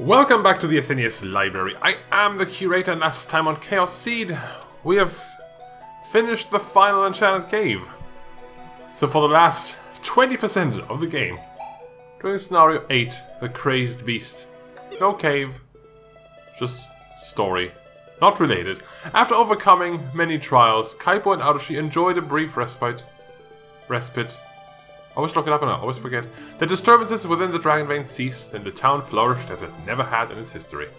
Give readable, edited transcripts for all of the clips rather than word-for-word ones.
Welcome back to the SNES library. I am the curator, and last time on Chaos Seed, we have finished the final enchanted cave. So for the last 20% of the game, doing scenario 8, the crazed beast. No cave, just story. Not related. After overcoming many trials, Kaipo and Arushi enjoyed a brief respite. I always look it up and I always forget. The disturbances within the Dragon Vein ceased, and the town flourished as it never had in its history.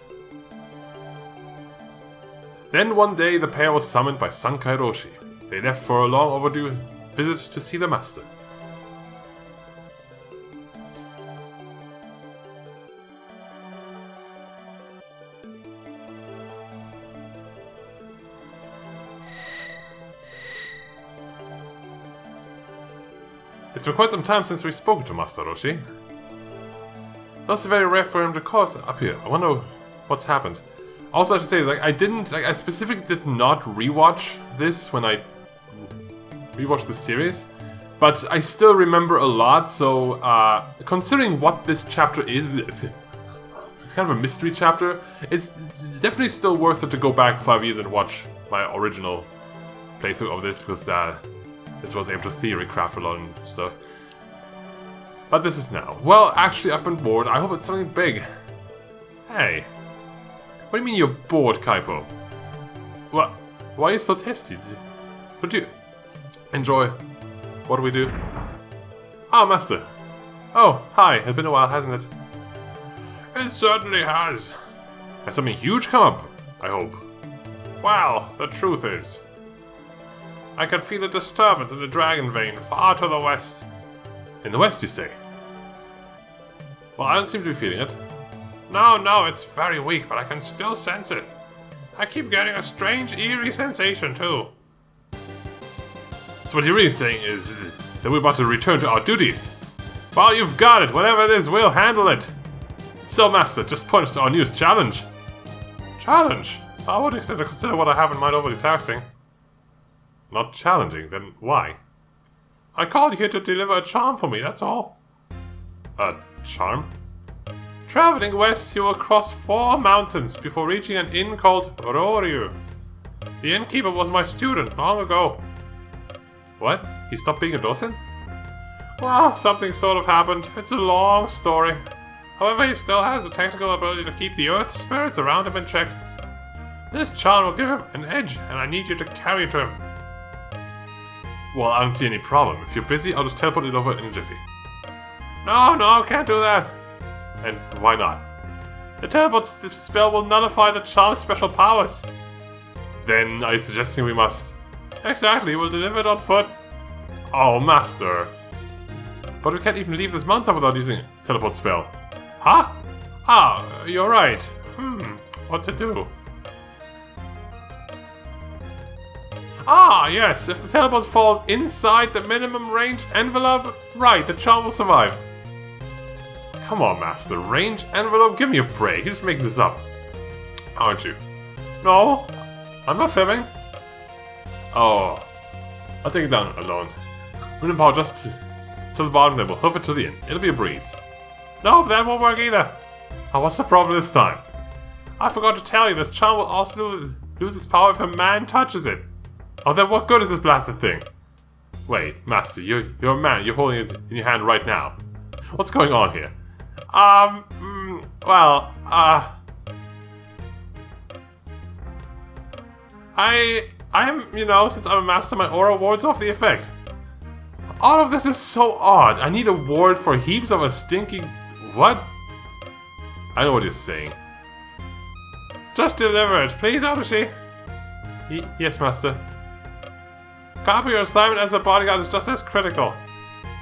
Then one day the pair was summoned by Sankai Roshi. They left for a long overdue visit to see the master. It's been quite some time since we spoke to Master Roshi. That's very rare for him to cause up here. I wonder what's happened. Also, I should say, I specifically did not rewatch this when I rewatched the series, but I still remember a lot. So, considering what this chapter is, it's kind of a mystery chapter. It's definitely still worth it to go back 5 years and watch my original playthrough of this, because this was able to theorycraft a lot and stuff. But this is now. Well, actually, I've been bored. I hope it's something big. Hey. What do you mean you're bored, Kaipo? What? Why are you so testy? Would you enjoy what we do? Ah, Master. Oh, hi. It's been a while, hasn't it? It certainly has. Has something huge come up, I hope. Well, the truth is, I can feel a disturbance in the Dragon Vein far to the west. In the west, you say? Well, I don't seem to be feeling it. No, it's very weak, but I can still sense it. I keep getting a strange, eerie sensation, too. So what you're really saying is that we're about to return to our duties. Well, you've got it. Whatever it is, we'll handle it. So, Master, just point us to our newest challenge. Challenge? I would consider what I have in mind overly taxing. Not challenging, then why? I called here to deliver a charm for me, that's all. A charm? Traveling west, you will cross 4 mountains before reaching an inn called Roryu. The innkeeper was my student long ago. What? He stopped being a docent? Well, something sort of happened. It's a long story. However, he still has the technical ability to keep the earth spirits around him in check. This charm will give him an edge, and I need you to carry it to him. Well, I don't see any problem. If you're busy, I'll just teleport it over in a jiffy. No, can't do that. And why not? The teleport spell will nullify the charm's special powers. Then, are you suggesting we must? Exactly, we'll deliver it on foot. Oh, Master. But we can't even leave this mountain without using a teleport spell. Huh? Ah, you're right. What to do? Ah, yes, if the teleport falls inside the minimum range envelope, right, the charm will survive. Come on, Master, range envelope? Give me a break, you're just making this up. Aren't you? No, I'm not fibbing. Oh, I'll take it down alone. Minimum power just to the bottom, then we'll hoof it to the end. It'll be a breeze. No, that won't work either. Oh, what's the problem this time? I forgot to tell you, this charm will also lose its power if a man touches it. Oh, then what good is this blasted thing? Wait, Master, you're a man. You're holding it in your hand right now. What's going on here? Since I'm a master, my aura wards off the effect. All of this is so odd. I need a ward for heaps of a stinky... What? I know what you're saying. Just deliver it, please, Arushi. Yes, Master. Copy your assignment as a bodyguard is just as critical.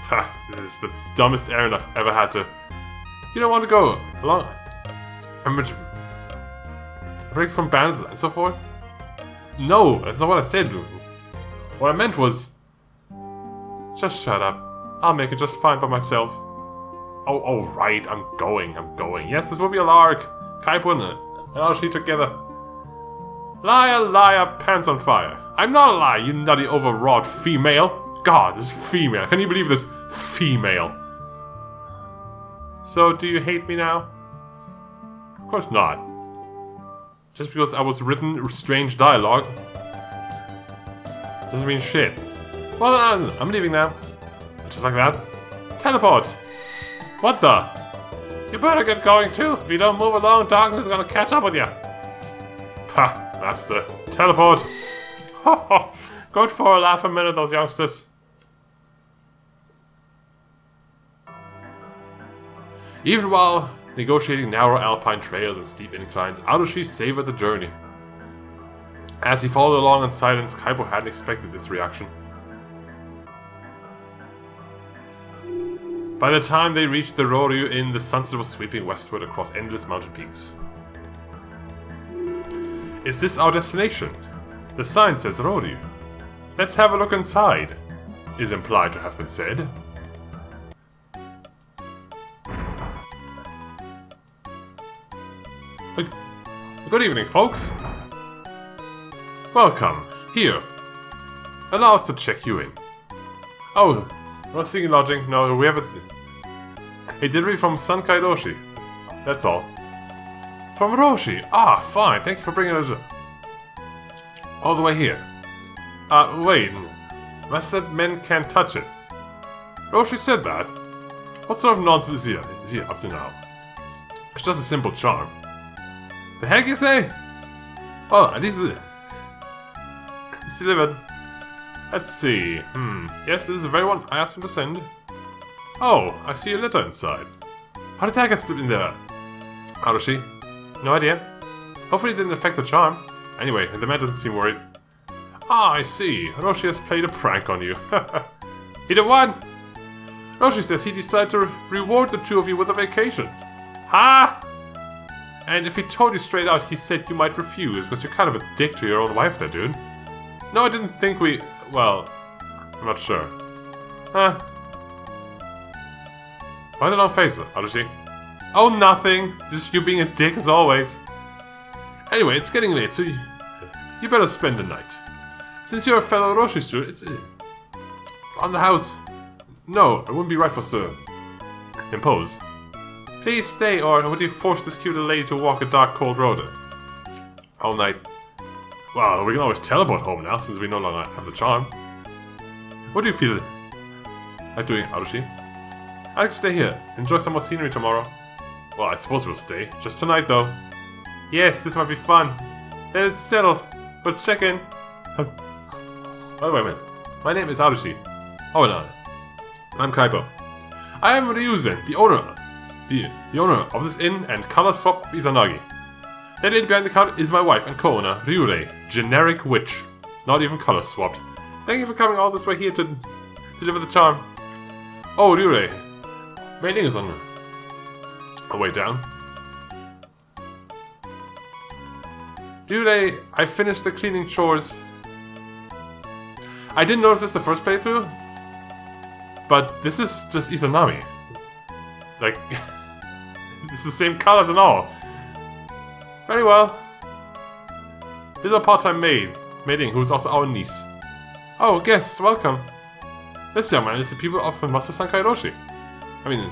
Ha, this is the dumbest errand I've ever had to... You don't want to go along... break from bands and so forth? No, that's not what I said. What I meant was... Just shut up. I'll make it just fine by myself. Oh, right, I'm going. Yes, this will be a lark. Kaipo and Arushi together. Liar, pants on fire. I'm not a liar, you nutty overwrought female. God, this female. Can you believe this female? So, do you hate me now? Of course not. Just because I was written strange dialogue doesn't mean shit. Well, I'm leaving now. Just like that. Teleport! What the? You better get going too. If you don't move along, darkness is gonna catch up with you. Ha! Master. Teleport! Ho ho! Good for a laugh a minute, those youngsters. Even while negotiating narrow alpine trails and steep inclines, Arushi savored the journey. As he followed along in silence, Kaipo hadn't expected this reaction. By the time they reached the Roryu Inn, the sunset was sweeping westward across endless mountain peaks. Is this our destination? The sign says Roryu. Let's have a look inside, is implied to have been said. Good evening, folks. Welcome. Here. Allow us to check you in. Oh, not seeking lodging. No, we have a delivery from Sankai Roshi. That's all. From Roshi. Ah, fine. Thank you for bringing it all the way here. Wait. Master said men can't touch it. Roshi said that. What sort of nonsense is he up to now? It's just a simple charm. The heck you say? Oh, at least it's delivered. Let's see. Yes, this is the very one I asked him to send. Oh, I see a letter inside. How did that get slipped in there? Arushi? No idea. Hopefully it didn't affect the charm. Anyway, the man doesn't seem worried. Ah, I see. Roshi has played a prank on you. He did what? Roshi says he decided to reward the two of you with a vacation. Ha! And if he told you straight out, he said you might refuse because you're kind of a dick to your own wife there, dude. No, I didn't think we... Well, I'm not sure. Huh? Why the long face, Arushi? Oh, nothing. Just you being a dick as always. Anyway, it's getting late, so you better spend the night. Since you're a fellow Roshi student, it's on the house. No, it wouldn't be right for us to impose. Please stay, or would you force this cute lady to walk a dark, cold road all night? Well, we can always teleport home now, since we no longer have the charm. What do you feel like doing, Arushi? I can stay here, enjoy some more scenery tomorrow. Well, I suppose we'll stay. Just tonight, though. Yes, this might be fun. Then it's settled. But check in. By the way, man, my name is Arushi. Oh, no. I'm Kaipo. I am Ryuzen, the owner of this inn and color swap of Izanagi. That lady behind the counter is my wife and co-owner, Ryurei, generic witch. Not even color swapped. Thank you for coming all this way here to deliver the charm. Oh, Ryurei. Mailing is on our way down. Ryurei, I finished the cleaning chores. I didn't notice this the first playthrough, but this is just Izanami. Like, it's the same colors and all. Very well. This is a part-time maiding, who is also our niece. Oh, guests, welcome. This young man is the people of Master Sankai Roshi. I mean,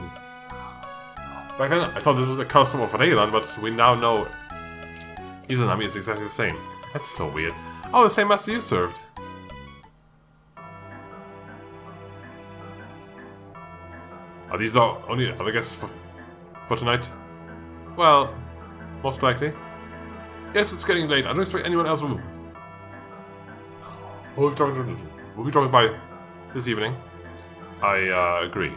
back then I thought this was a custom of Reiran, but we now know Izanami is exactly the same. That's so weird. Oh, the same master you served. Are these the only other guests for tonight? Well, most likely. Yes, it's getting late. I don't expect anyone else will be dropping by this evening. I agree.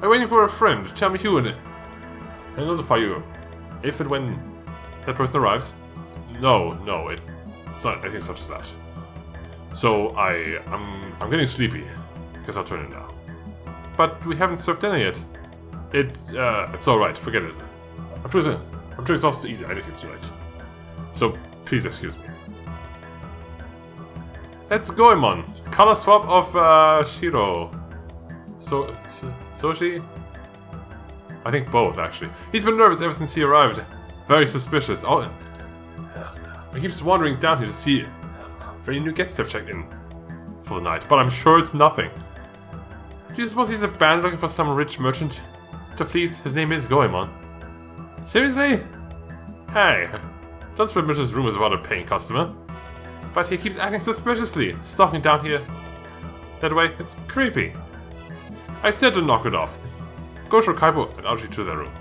I'm waiting for a friend. Tell me who in it. I'll notify you if and when that person arrives. No, it's not anything such as that. So I'm getting sleepy. Guess I'll turn in now. But we haven't served dinner yet. It's alright, forget it. I'm too exhausted to eat anything tonight. So, please excuse me. Let's Goemon. Color swap of, Shiro. Soshi? I think both, actually. He's been nervous ever since he arrived. Very suspicious. Oh, he keeps wandering down here to see if any new guests have checked in for the night, but I'm sure it's nothing. Do you suppose he's a band looking for some rich merchant to fleece? His name is Goemon. Seriously? Hey, don't spread malicious rumors about a paying customer. But he keeps acting suspiciously, stalking down here. That way, it's creepy. I said to knock it off. Go show Kaipo and Arushi to their room.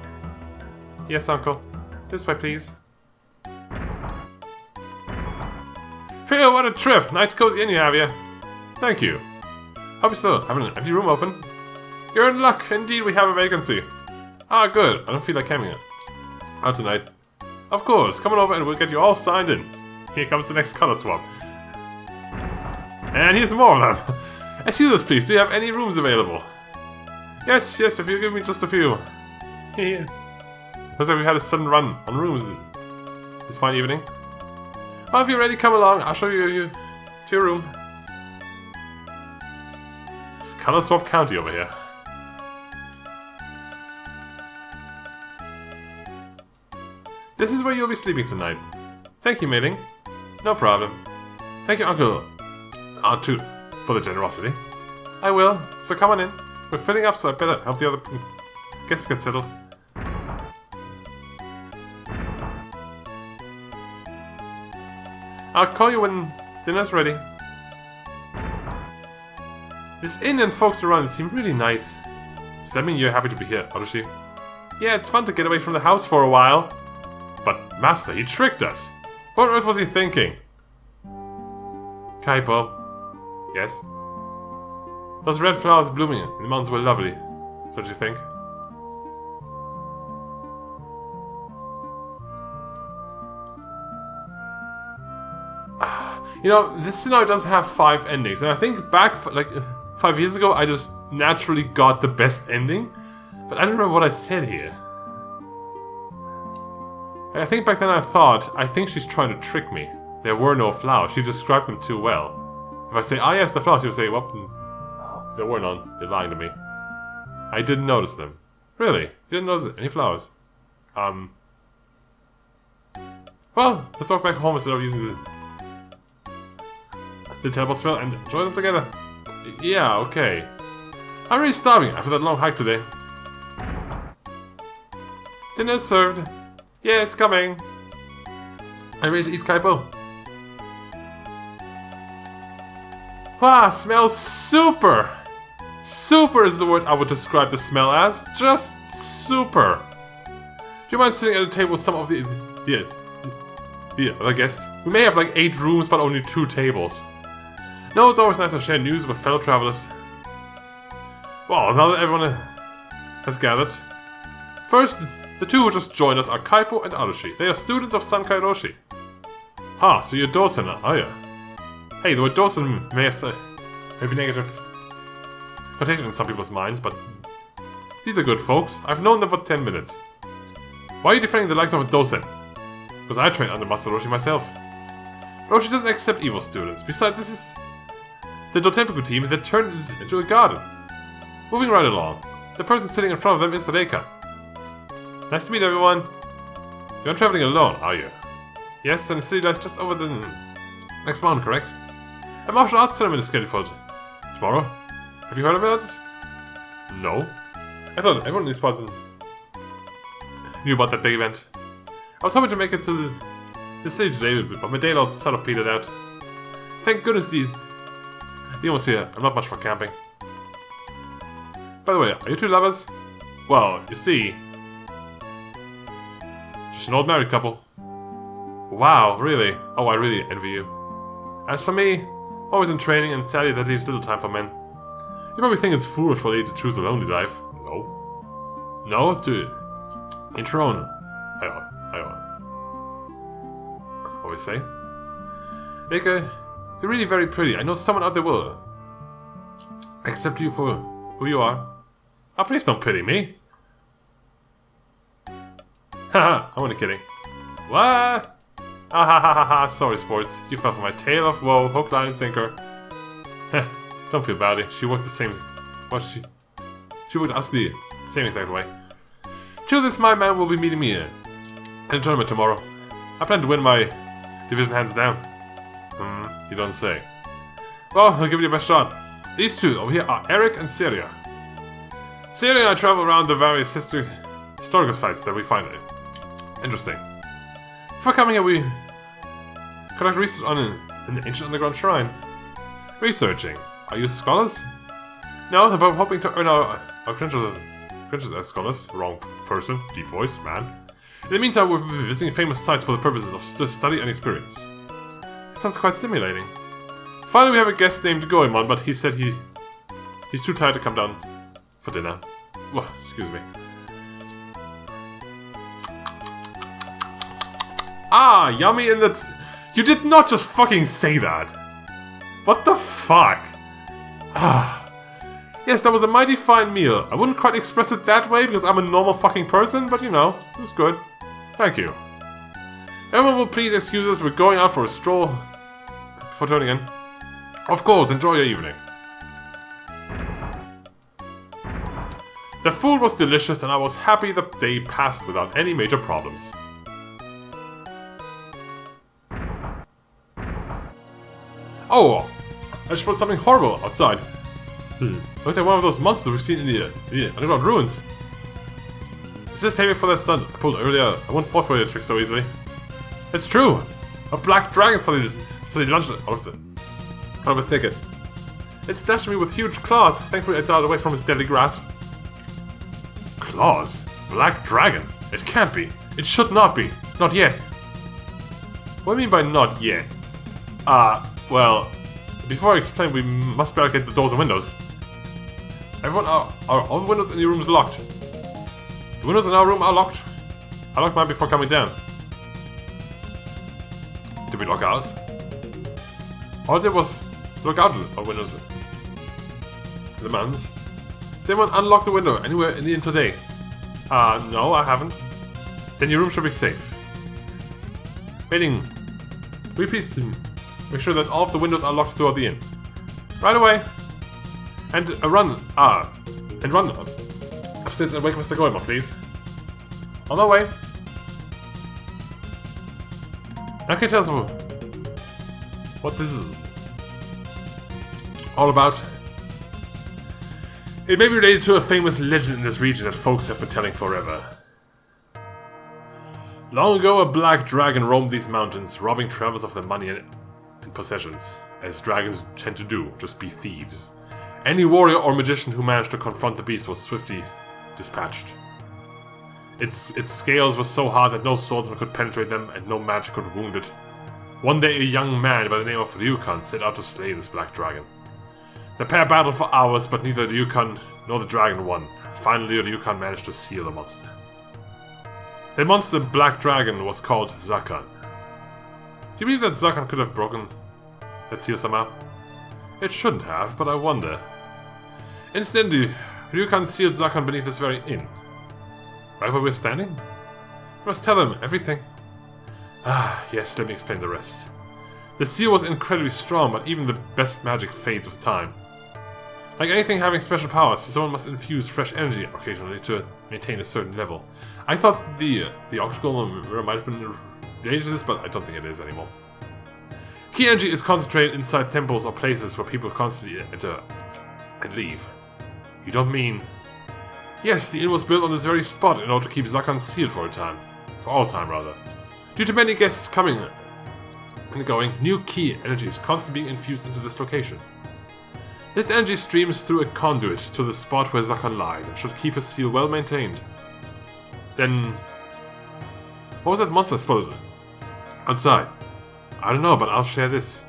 Yes, uncle. This way, please. Phil, what a trip! Nice cozy inn you have here. Thank you. Hope you still have an empty room open. You're in luck. Indeed, we have a vacancy. Ah, good. I don't feel like coming out tonight. Of course, come on over and we'll get you all signed in. Here comes the next color swap. And here's more of them. Excuse us, please. Do you have any rooms available? Yes, if you give me just a few. Here. Looks like we had a sudden run on rooms this fine evening. Well, if you're ready, come along. I'll show you to your room. It's color swap county over here. This is where you'll be sleeping tonight. Thank you, Mei-ling. No problem. Thank you, Uncle. Aunt too, for the generosity. I will. So come on in. We're filling up, so I better help the other guests get settled. I'll call you when dinner's ready. This inn and folks around it seem really nice. Does that mean you're happy to be here, Arushi? Yeah, it's fun to get away from the house for a while. But, Master, he tricked us. What on earth was he thinking? Kaipo. Yes? Those red flowers blooming in the mountains were lovely, don't you think? You know, this scenario does have 5 endings, and I think back, like, 5 years ago, I just naturally got the best ending, but I don't remember what I said here. I think back then I think she's trying to trick me. There were no flowers, she described them too well. If I say, ah yes, the flowers, she would say, well, there were none, you're lying to me. I didn't notice them. Really? You didn't notice any flowers? Well, let's walk back home instead of using the teleport spell and enjoy them together. Yeah, okay. I'm really starving after that long hike today. Dinner's served. Yeah, it's coming. I'm ready to eat Kaipo. Wow, smells super! Super is the word I would describe the smell as. Just super. Do you mind sitting at a table with some of the other guests? We may have like 8 rooms, but only 2 tables. No, it's always nice to share news with fellow travelers. Well, now that everyone has gathered. First, the 2 who just joined us are Kaipo and Arushi. They are students of Sankai Roshi. Ha, so you're Dosen, are you? Hey, the word Dosen may have a negative connotation in some people's minds, but these are good folks. I've known them for 10 minutes. Why are you defending the likes of a Dosen? Because I trained under Master Roshi myself. Roshi doesn't accept evil students. Besides, this is the Dotenpaku team that turned it into a garden. Moving right along. The person sitting in front of them is Reika. Nice to meet everyone. You're not traveling alone, are you? Yes, and the city lies just over the next mountain, correct? A martial arts tournament is scheduled for tomorrow. Have you heard about it? No. I thought everyone in these parts knew about that big event. I was hoping to make it to the city today, but my day load sort of petered out. Thank goodness the ones here. I'm not much for camping. By the way, are you 2 lovers? Well, you see, just an old married couple. Wow, really? Oh, I really envy you. As for me, always in training, and sadly that leaves little time for men. You probably think it's foolish for a lady to choose a lonely life. No. No, to Intron. I always say. Reika, you're really very pretty. I know someone out there will accept you for who you are. Oh, please don't pity me. Haha, I'm only kidding. What? Ah ha ha ha ha, sorry sports. You fell for my tale of woe, hook, line, and sinker. Heh, don't feel badly. She worked the same. She worked us the same exact way. To this, my man will be meeting me in a tournament tomorrow. I plan to win my division hands down. You don't say. Well, I'll give it your best shot. These 2 over here are Eric and Syria. Syria and I travel around the various historical sites that we find. Interesting. Before coming here, we conduct research on an ancient underground shrine. Researching. Are you scholars? No, but I'm hoping to earn our credentials as scholars. Wrong person. Deep voice, man. In the meantime, we're visiting famous sites for the purposes of study and experience. It sounds quite stimulating. Finally, we have a guest named Goemon, but he said he's too tired to come down for dinner. Oh, excuse me. Ah, yummy in the... You did not just fucking say that! What the fuck? Ah. Yes, that was a mighty fine meal. I wouldn't quite express it that way because I'm a normal fucking person, but you know, it was good. Thank you. Everyone will please excuse us, we're going out for a stroll before turning in. Of course, enjoy your evening. The food was delicious and I was happy the day passed without any major problems. Oh, I just put something horrible outside. Look like one of those monsters we've seen in the underground ruins. Is this payment for that stunt I pulled earlier? I won't fall for your trick so easily. It's true! A black dragon suddenly lunged out of a thicket. It snatched me with huge claws. Thankfully I darted away from its deadly grasp. Claws? Black dragon? It can't be. It should not be. Not yet. What do you mean by not yet? Well, before I explain, we must barricade the doors and windows. Everyone, are all the windows in your rooms locked? The windows in our room are locked. I locked mine before coming down. Did we lock ours? All I did was look out our windows. The mountains. Did anyone unlock the window anywhere in the inn today? No, I haven't. Then your room should be safe. Waiting. Will you please make sure that all of the windows are locked throughout the inn? Right away. And run upstairs and wake Mr. Goemon, please. On my way. Now can you tell us what this is all about? It may be related to a famous legend in this region that folks have been telling forever. Long ago, a black dragon roamed these mountains, robbing travelers of their money and possessions, as dragons tend to do, just be thieves. Any warrior or magician who managed to confront the beast was swiftly dispatched. Its scales were so hard that no swordsman could penetrate them and no magic could wound it. One day a young man by the name of Ryukan set out to slay this black dragon. The pair battled for hours, but neither Ryukan nor the dragon won. Finally, Ryukan managed to seal the monster. The monster black dragon was called Zakan. Do you believe that Zakan could have broken that seal somehow? It shouldn't have, but I wonder. Incidentally, Ryukan sealed Zakan beneath this very inn. Right where we're standing? We must tell him everything. Ah, yes, let me explain the rest. The seal was incredibly strong, but even the best magic fades with time. Like anything having special powers, someone must infuse fresh energy occasionally to maintain a certain level. I thought the optical mirror might have been related to this, but I don't think it is anymore. Key energy is concentrated inside temples or places where people constantly enter and leave. You don't mean... Yes, the inn was built on this very spot in order to keep Zakan sealed for a time. For all time, rather. Due to many guests coming and going, new key energy is constantly being infused into this location. This energy streams through a conduit to the spot where Zakan lies and should keep his seal well maintained. Then... What was that monster spotted outside? I don't know, but I'll share this.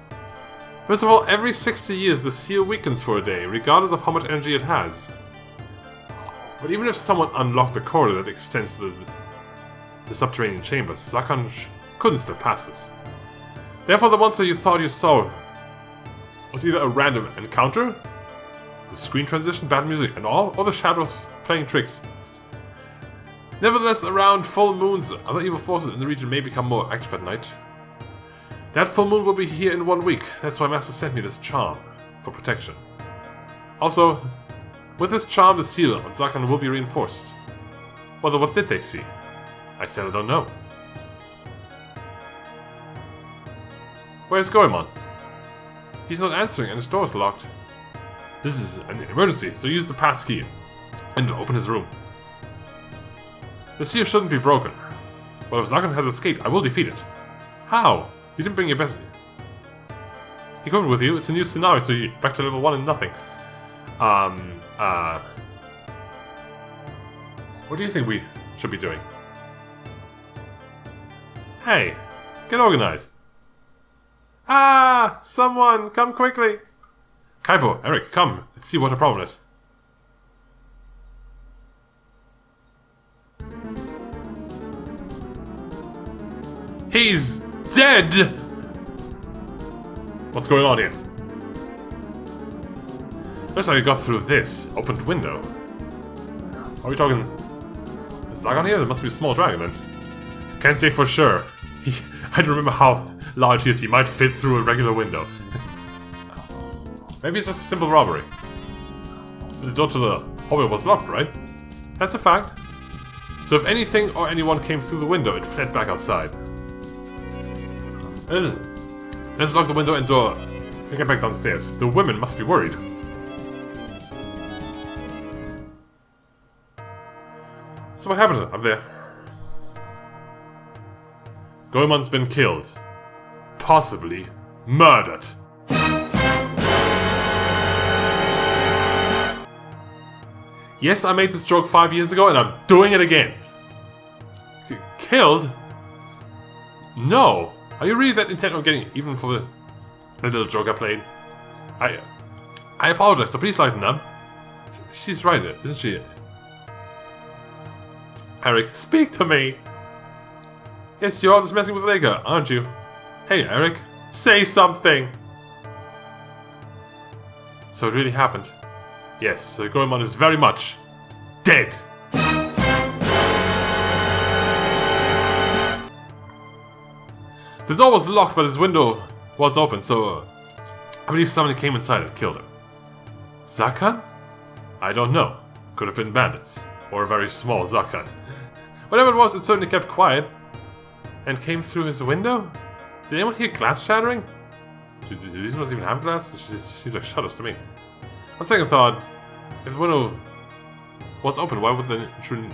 First of all, every 60 years the seal weakens for a day, regardless of how much energy it has. But even if someone unlocked the corridor that extends to the subterranean chambers, Zakan couldn't slip past this. Therefore, the monster you thought you saw was either a random encounter, with screen transition, bad music and all, or the shadows playing tricks. Nevertheless, around full moons, other evil forces in the region may become more active at night. That full moon will be here in 1 week. That's why Master sent me this charm, for protection. Also, with this charm, the seal on Zakan will be reinforced. Well, what did they see? I said I don't know. Where's Goemon? He's not answering and his door is locked. This is an emergency, so use the passkey and open his room. The seal shouldn't be broken. But if Zakan has escaped, I will defeat it. How? You didn't bring your best... He coming with you? It's a new scenario, so you're back to level 1 and nothing. What do you think we should be doing? Hey, get organized. Ah, someone, come quickly. Kaipo, Eric, come. Let's see what the problem is. He's dead! What's going on here? Looks like I got through this opened window. Are we talking... Is Zagan here? There must be a small dragon then. Can't say for sure. I don't remember how large he is. He might fit through a regular window. Maybe it's just a simple robbery. The door to the hallway was locked, right? That's a fact. So if anything or anyone came through the window, it fled back outside. Let's lock the window and door and get back downstairs. The women must be worried. So what happened up there? Goemon's been killed. Possibly murdered. Yes, I made this joke 5 years ago and I'm doing it again. Killed? No. Are you really that intent on getting it, even for the little joke I played? I apologize, so please lighten up. She's right, isn't she? Eric, speak to me! Yes, you're all just messing with Lega, aren't you? Hey, Eric, say something! So it really happened? Yes, so Goemon is very much dead! The door was locked, but his window was open, so I believe someone came inside and killed him. Zakan? I don't know. Could have been bandits. Or a very small Zakan. Whatever it was, it certainly kept quiet. And came through his window? Did anyone hear glass shattering? Do these ones even have glass? It just seems like shutters to me. On second thought, if the window was open, why would they shouldn't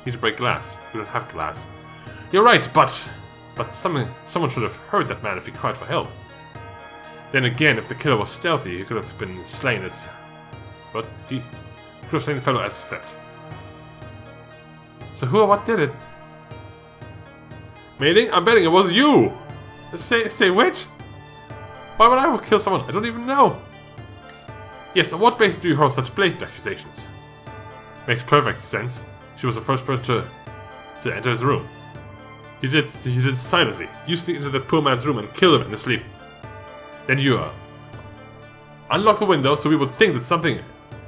need to break glass? We don't have glass. You're right, but someone should have heard that man if he cried for help. Then again, if the killer was stealthy, he could have been slain as... But he could have slain the fellow as he stepped. So who or what did it? Mating? I'm betting it was you! Say which? Why would I kill someone I don't even know? Yes, on what basis do you hurl such blatant accusations? Makes perfect sense. She was the first person to enter his room. You did silently. You sneaked into that poor man's room and killed him in his sleep. Then you unlocked the window so we would think that something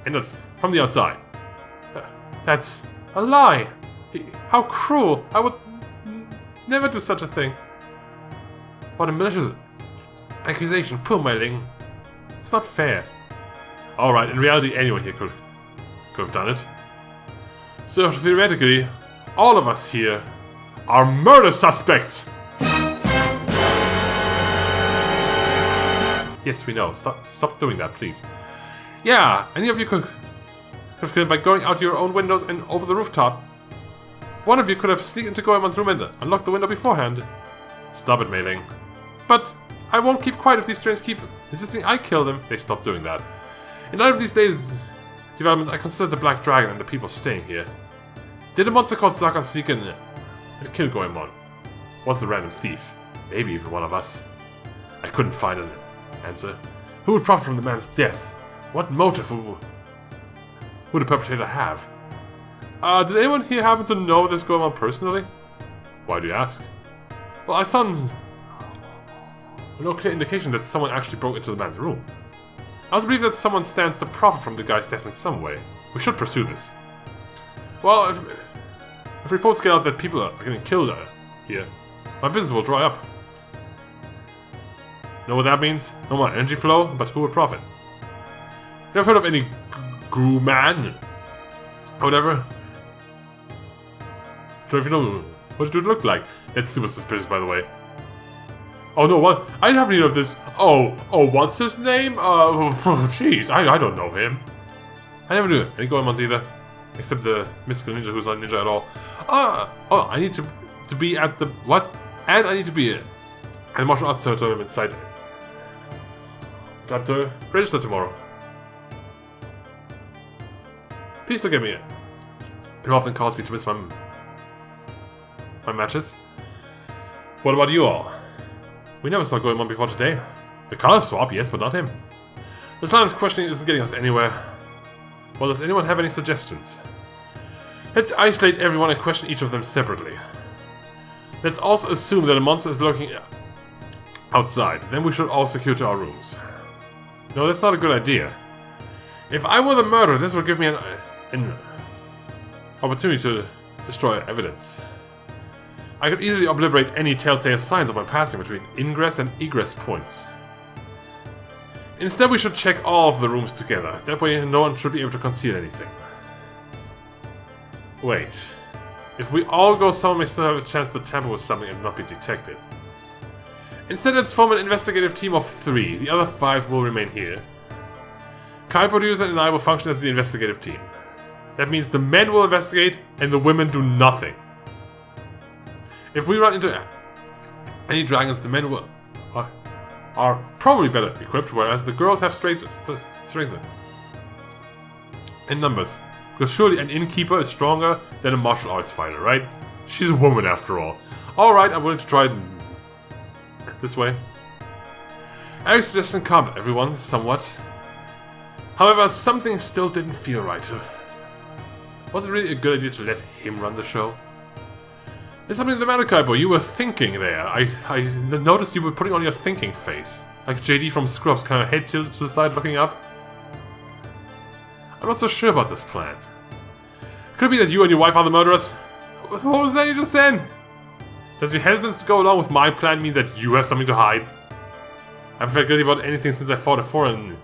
entered from the outside. That's a lie. How cruel. I would never do such a thing. What a malicious accusation. Poor Meiling. It's not fair. Alright, in reality anyone here could have done it. So theoretically, all of us here are murder suspects! Yes, we know. Stop doing that, please. Yeah, any of you could have killed by going out your own windows and over the rooftop. One of you could have sneaked into Goemon's room and unlocked the window beforehand. Stop it, Mei Ling. But I won't keep quiet if these strange keep insisting I killed them. They stopped doing that. In light of these days' developments, I consider the Black Dragon and the people staying here. Did a monster called Zakan sneak in and kill Goemon? Was the random thief? Maybe even one of us. I couldn't find an answer. Who would profit from the man's death? What motive would the perpetrator have? Did anyone here happen to know this Goemon personally? Why do you ask? Well, I saw no clear indication that someone actually broke into the man's room. I also believe that someone stands to profit from the guy's death in some way. We should pursue this. Well, if reports get out that people are getting killed here, my business will dry up. Know what that means? No more energy flow, but who would profit? You ever heard of any goo man? Or whatever? Don't even know what it would look like. That's super suspicious, by the way. Oh no, what? I haven't heard of this. Oh, what's his name? Jeez, I don't know him. I never do any Goemons either. Except the mystical ninja who's not a ninja at all. Oh, I need to be at the... What? And I need to be in the martial arts tournament site. Time to register tomorrow. Please look at me. It often causes me to miss my matches. What about you all? We never saw Goemon before today. The color swap, yes, but not him. This line of questioning isn't getting us anywhere. Well, does anyone have any suggestions? Let's isolate everyone and question each of them separately. Let's also assume that a monster is lurking outside. Then we should all secure to our rooms. No, that's not a good idea. If I were the murderer, this would give me an opportunity to destroy evidence. I could easily obliterate any telltale signs of my passing between ingress and egress points. Instead, we should check all of the rooms together. That way, no one should be able to conceal anything. Wait. If we all go, someone may still have a chance to tamper with something and not be detected. Instead, let's form an investigative team of 3. The other 5 will remain here. Kai Producer and I will function as the investigative team. That means the men will investigate and the women do nothing. If we run into any dragons, the men are probably better equipped, whereas the girls have strength in numbers. Because surely an innkeeper is stronger than a martial arts fighter, right? She's a woman after all. Alright, I'm willing to try this way. Eric's suggestion calmed everyone somewhat. However, something still didn't feel right. Was it really a good idea to let him run the show? There's something the matter, Kaipo. You were thinking there. I noticed you were putting on your thinking face. Like JD from Scrubs, kind of head tilted to the side looking up. I'm not so sure about this plan. Could it be that you and your wife are the murderers? What was that you just said? Does your hesitance to go along with my plan mean that you have something to hide? I haven't felt guilty about anything since I fought a foreign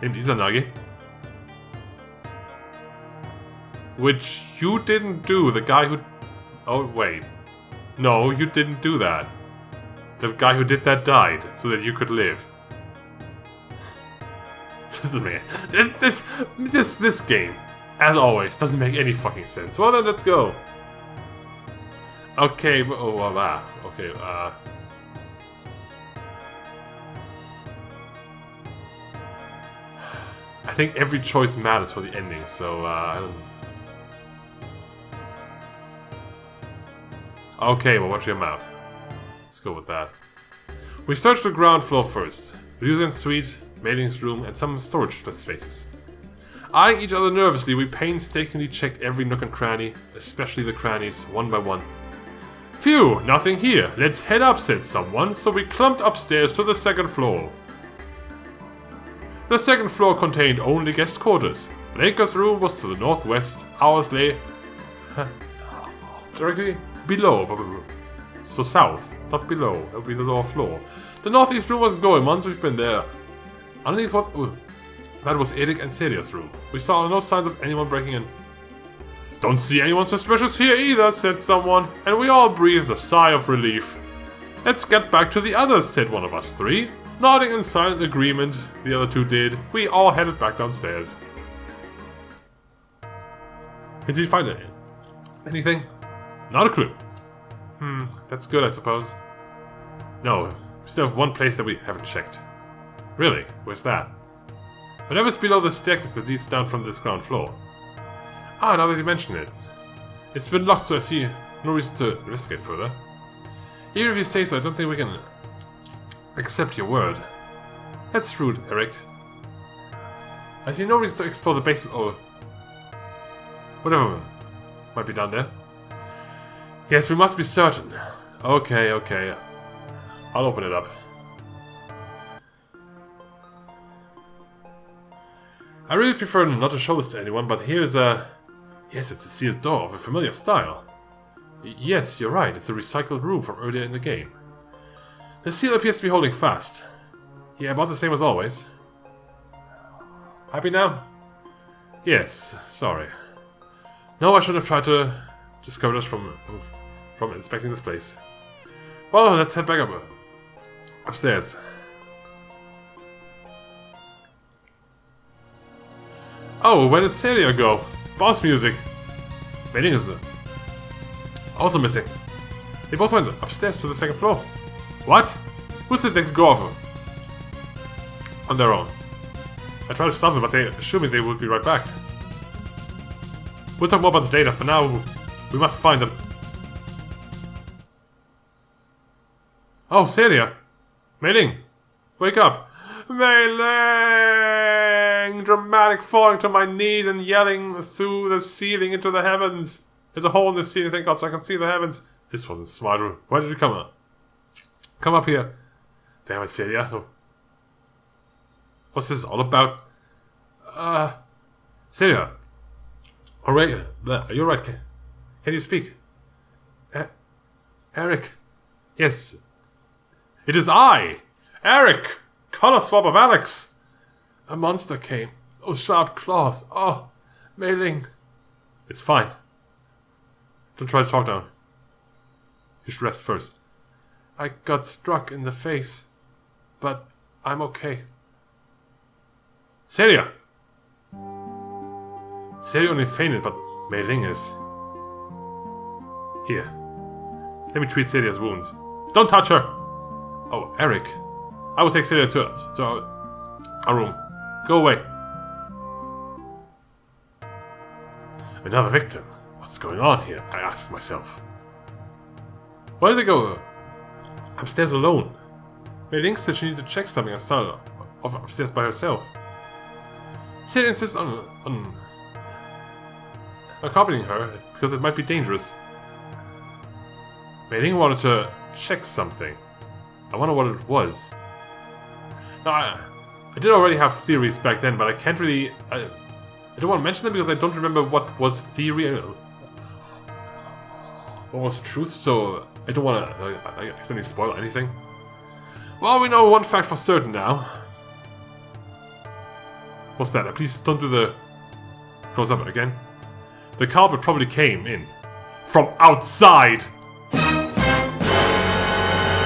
named Izanagi. Which you didn't do, the guy who... Oh, wait. No, you didn't do that. The guy who did that died, so that you could live. This game, as always, doesn't make any fucking sense. Well then, let's go. Okay, okay, I think every choice matters for the ending, so, I don't... Okay, well, watch your mouth. Let's go with that. We searched the ground floor first. Ryuzen's suite, Mailing's room, and some storage spaces. Eyeing each other nervously, we painstakingly checked every nook and cranny, especially the crannies, one by one. Phew, nothing here. Let's head up, said someone, so we clumped upstairs to the second floor. The second floor contained only guest quarters. Laker's room was to the northwest, ours lay directly below, so south, not below, that would be the lower floor. The northeast room was Goemon's, we've been there. Underneath what? That was Erik and Seria's room. We saw no signs of anyone breaking in. Don't see anyone suspicious here either, said someone, and we all breathed a sigh of relief. Let's get back to the others, said one of us 3. Nodding in silent agreement, the other 2 did. We all headed back downstairs. Did you find anything? Not a clue. That's good, I suppose. No, we still have one place that we haven't checked. Really? Where's that? Whatever's below the staircase that leads down from this ground floor. Ah, now that you mention it. It's been locked, so I see no reason to investigate further. Even if you say so, I don't think we can accept your word. That's rude, Erik. I see no reason to explore the basement or whatever might be down there. Yes, we must be certain. Okay. I'll open it up. I really prefer not to show this to anyone, but here's a... Yes, it's a sealed door of a familiar style. Yes, you're right, it's a recycled room from earlier in the game. The seal appears to be holding fast. Yeah, about the same as always. Happy now? Yes, sorry. No, I should have tried to discover us from inspecting this place. Well, let's head back upstairs. Oh, where did Celia go? Boss music. Mailing is also missing. They both went upstairs to the second floor. What? Who said they could go off on their own? I tried to stop them, but they assured me they would be right back. We'll talk more about this later. For now, we must find them. Oh, Celia! Mei Ling! Wake up! Mei Ling! Dramatic falling to my knees and yelling through the ceiling into the heavens. There's a hole in the ceiling, thank God, so I can see the heavens. This wasn't smart. Why did you come up? Come up here. Damn it, Celia. What's this all about? Celia. Alright, you're right. Can you speak? Eric. Yes. It is I! Eric! Color swap of Alex! A monster came. Those sharp claws. Oh, Mei Ling. It's fine. Don't try to talk now. You should rest first. I got struck in the face. But I'm okay. Celia! Celia only fainted, but Mei Ling is. Here. Let me treat Celia's wounds. Don't touch her! Oh, Eric. I will take Celia to our room. Go away. Another victim. What's going on here? I asked myself. Why did they go upstairs alone? Mei Ling said she needed to check something and started off upstairs by herself. Celia insists on accompanying her because it might be dangerous. Mei Ling wanted to check something. I wonder what it was. Now, I did already have theories back then, but I can't really... I don't want to mention them because I don't remember what was theory and what was truth, so I don't want to accidentally spoil anything. Well, we know one fact for certain now. What's that? Please don't do the close up again. The culprit probably came in from outside.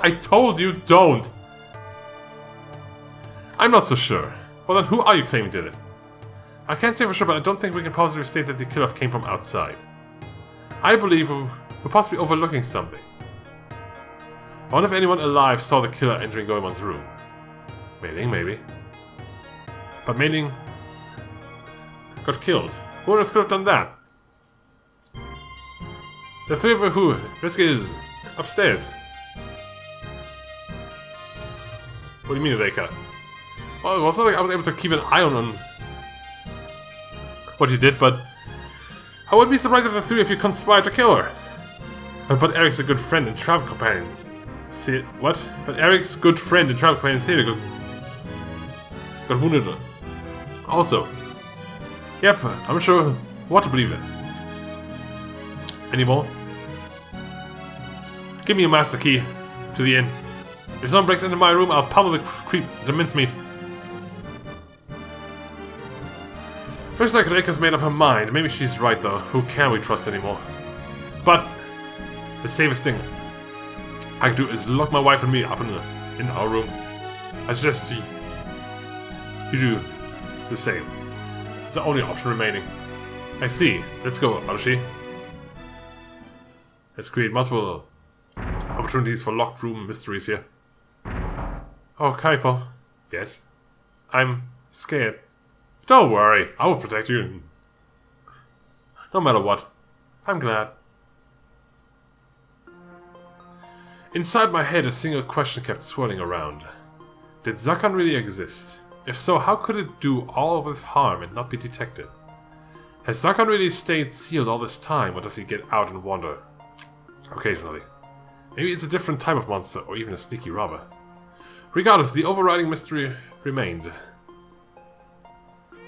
I told you don't. I'm not so sure. Well then, who are you claiming did it? I can't say for sure, but I don't think we can positively state that the killer came from outside. I believe we're possibly overlooking something. I wonder if anyone alive saw the killer entering Goemon's room. Mei Ling, maybe. But Mei Ling got killed. Who else could have done that? The three of you who investigated upstairs. What do you mean, Reika? Well, it's not like I was able to keep an eye on what you did, but I wouldn't be surprised if the three of you conspired to kill her. But Eric's a good friend and travel companions. See it? What? But Eric's good friend and travel companion Celia got wounded. Also, yep, I'm not sure what to believe in. Any more? Give me a master key to the inn. If someone breaks into my room, I'll pummel the creep to mincemeat. Looks like Reika's made up her mind. Maybe she's right though. Who can we trust anymore? But the safest thing I can do is lock my wife and me up in our room. I suggest you do the same. It's the only option remaining. I see. Let's go, Arushi. Let's create multiple opportunities for locked room mysteries here. Oh, Kaipo. Yes? I'm scared. Don't worry, I will protect you. No matter what. I'm glad. Inside my head, a single question kept swirling around. Did Zakhan really exist? If so, how could it do all of this harm and not be detected? Has Zakhan really stayed sealed all this time, or does he get out and wander occasionally? Maybe it's a different type of monster, or even a sneaky robber. Regardless, the overriding mystery remained.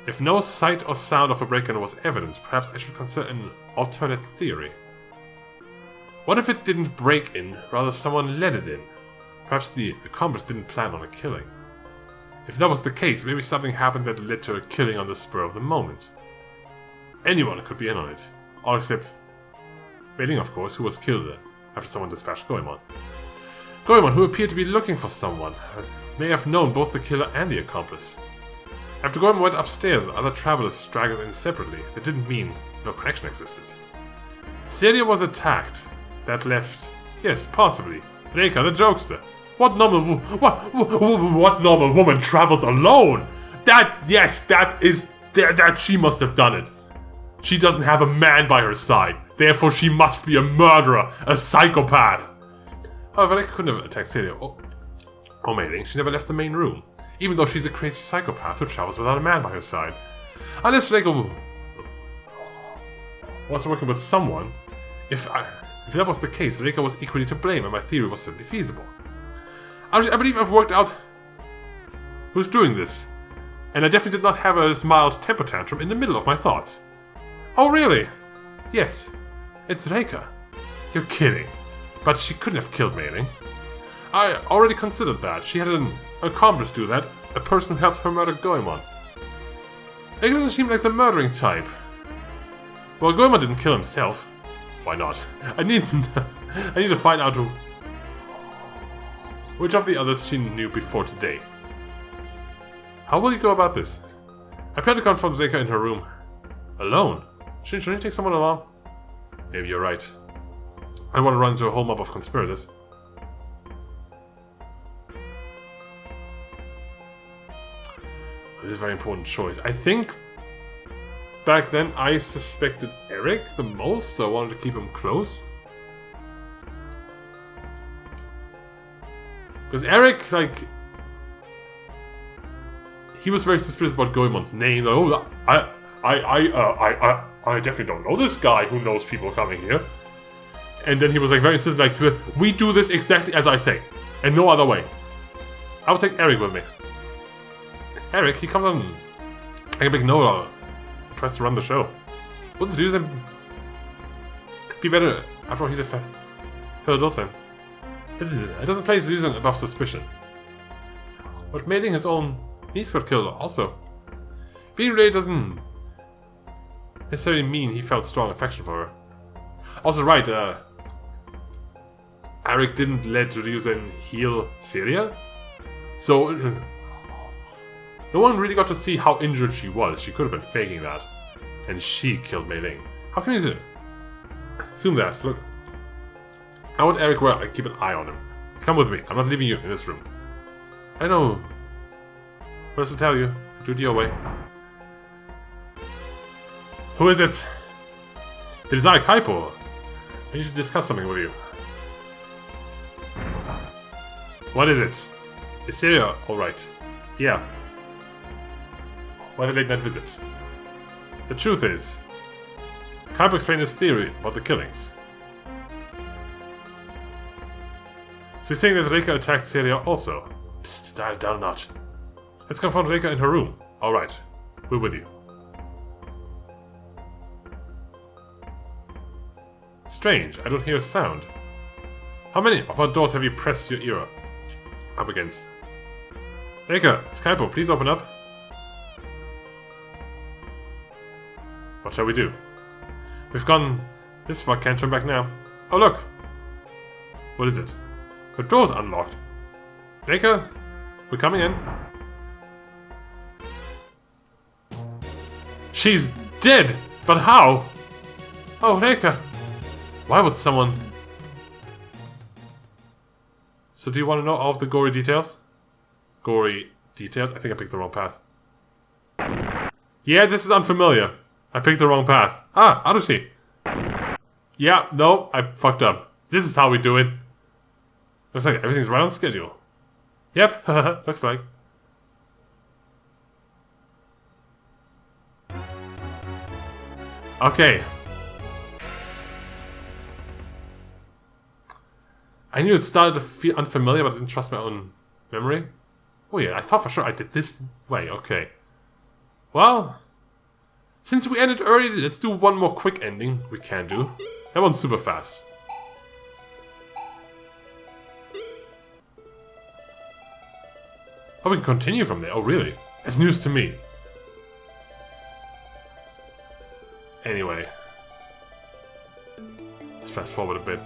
If no sight or sound of a break-in was evident, perhaps I should consider an alternate theory. What if it didn't break in, rather someone let it in? Perhaps the accomplice didn't plan on a killing. If that was the case, maybe something happened that led to a killing on the spur of the moment. Anyone could be in on it. All except Mei Ling, of course, who was killed after someone dispatched Goemon. Goemon, who appeared to be looking for someone, may have known both the killer and the accomplice. After Goemon went upstairs, other travelers straggled in separately. That didn't mean no connection existed. Celia was attacked. That left Yes, possibly. Reika, the jokester. What normal woman travels alone? That she must have done it. She doesn't have a man by her side. Therefore, she must be a murderer, a psychopath. However, Reika couldn't have attacked Celia. Oh, Mei-Ling, she never left the main room. Even though she's a crazy psychopath who travels without a man by her side. Unless Reika was working with someone, if that was the case, Reika was equally to blame, and my theory was certainly feasible. I believe I've worked out who's doing this, and I definitely did not have a mild temper tantrum in the middle of my thoughts. Oh, really? Yes, it's Reika. You're kidding. But she couldn't have killed Mei-Ling. I already considered that. She had an accomplice do that, a person who helped her murder Goemon. It doesn't seem like the murdering type. Well, Goemon didn't kill himself. Why not? I need to find out which of the others she knew before today. How will you go about this? I plan to confront Reika in her room. Alone? Shouldn't you take someone along? Maybe you're right. I want to run into a whole mob of conspirators. This is a very important choice. I think back then I suspected Eric the most, so I wanted to keep him close. Because Eric, like, he was very suspicious about Goemon's name. Oh, I definitely don't know this guy who knows people coming here. And then he was like very insistent, like, we do this exactly as I say, and no other way. I will take Eric with me. Eric, he comes on like a big know-it-all. Tries to run the show. Wouldn't use him be better? After all, he's a fellow Dosen. It doesn't place Illusion above suspicion. But Mei-Ling, his own niece, got killed also. Being related doesn't necessarily mean he felt strong affection for her. Also, right, Eric didn't let Ryuzen heal Syria, so no one really got to see how injured she was. She could have been faking that, and she killed Mei-Ling. How can you assume that? Look, I want Eric well. I keep an eye on him. Come with me. I'm not leaving you in this room. I know. What does it tell you? Do it your way. Who is it? It is I, Kaipo. I need to discuss something with you. What is it? Is Syria alright? Yeah. Why the late night visit? The truth is, Kaipo explained his theory about the killings. So he's saying that Reika attacked Syria also. Psst, dial it down a notch. Let's confront Reika in her room. Alright, we're with you. Strange, I don't hear a sound. How many of our doors have you pressed your ear up against? Reika, it's Kaipo, please open up. What shall we do? We've gone this far, can't turn back now. Oh look! What is it? Her door's unlocked. Reika, we're coming in. She's dead! But how? Oh, Reika! Why would someone... So do you want to know all of the gory details? Gory details? I think I picked the wrong path. Yeah, this is unfamiliar. I picked the wrong path. Ah, Arushi. Yeah, no, I fucked up. This is how we do it. Looks like everything's right on schedule. Yep, looks like. Okay. I knew it started to feel unfamiliar, but I didn't trust my own memory. Oh yeah, I thought for sure I did this way, okay. Well, since we ended early, let's do one more quick ending we can do. That one's super fast. Oh, we can continue from there. Oh, really? That's news to me. Anyway. Let's fast forward a bit.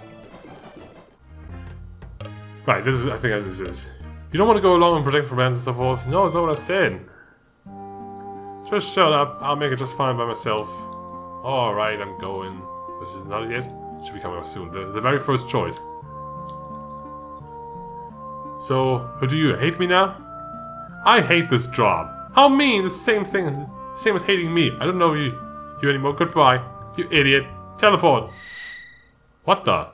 Right, this is, I think this is... You don't want to go along and protect from bands and so forth? No, that's not what I said. Just shut up. I'll make it just fine by myself. Alright, I'm going. This is not it yet? Should be coming up soon. The very first choice. So, do you hate me now? I hate this job. How mean, the same thing, same as hating me. I don't know you anymore. Goodbye, you idiot. Teleport. What the?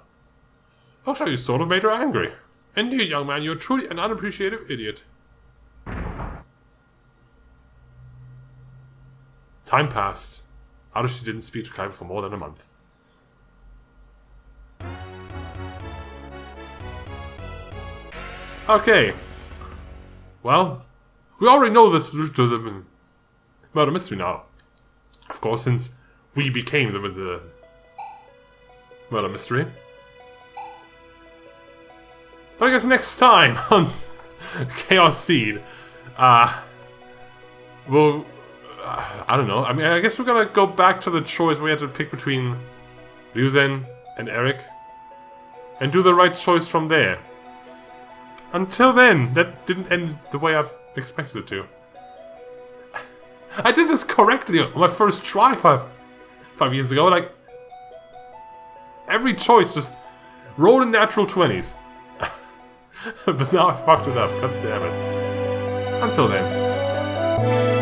Looks like you sort of made her angry. Indeed, young man, you're truly an unappreciative idiot. Time passed. Harushi didn't speak to Kai for more than a month. Okay. Well, we already know the solution to the murder mystery now. Of course, since we became the murder mystery. But I guess next time on Chaos Seed, we'll... I don't know. I mean, I guess we're gonna go back to the choice where we had to pick between Ryuzen and Eric. And do the right choice from there. Until then, that didn't end the way I expected it to. I did this correctly on my first try five years ago. Like, every choice just rolled in natural 20s. But now I fucked it up. God damn it. Until then.